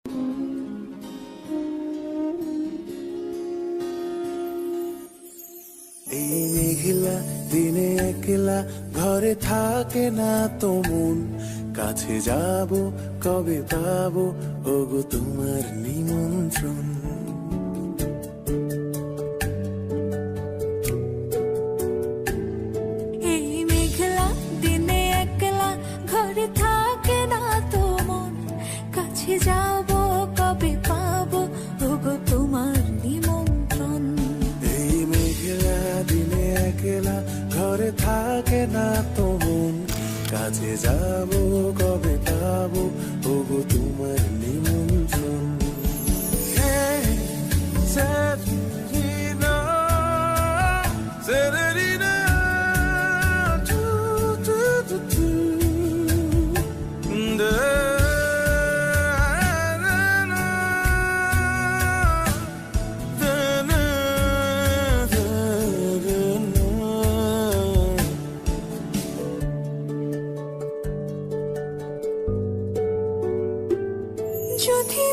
এই মেঘলা দিনে একলা ঘরে থাকে না তো মন, কাছে যাব কবে পাবো ওগো তোমার নিমন্ত্রণ। এই মেঘলা দিনে একলা ঘরে থাকে না তো মন, কাছে যাব কবে পাবো ওগো তোমার নিমন্ত্রণ। এই মেঘলা দিনে একলা ঘরে থাকে না তো মন, কাছে যাব কবে পাবো ওগো তোমার নিমন্ত্রণ। Severina, Severina, tu, tu, tu, tu. যদি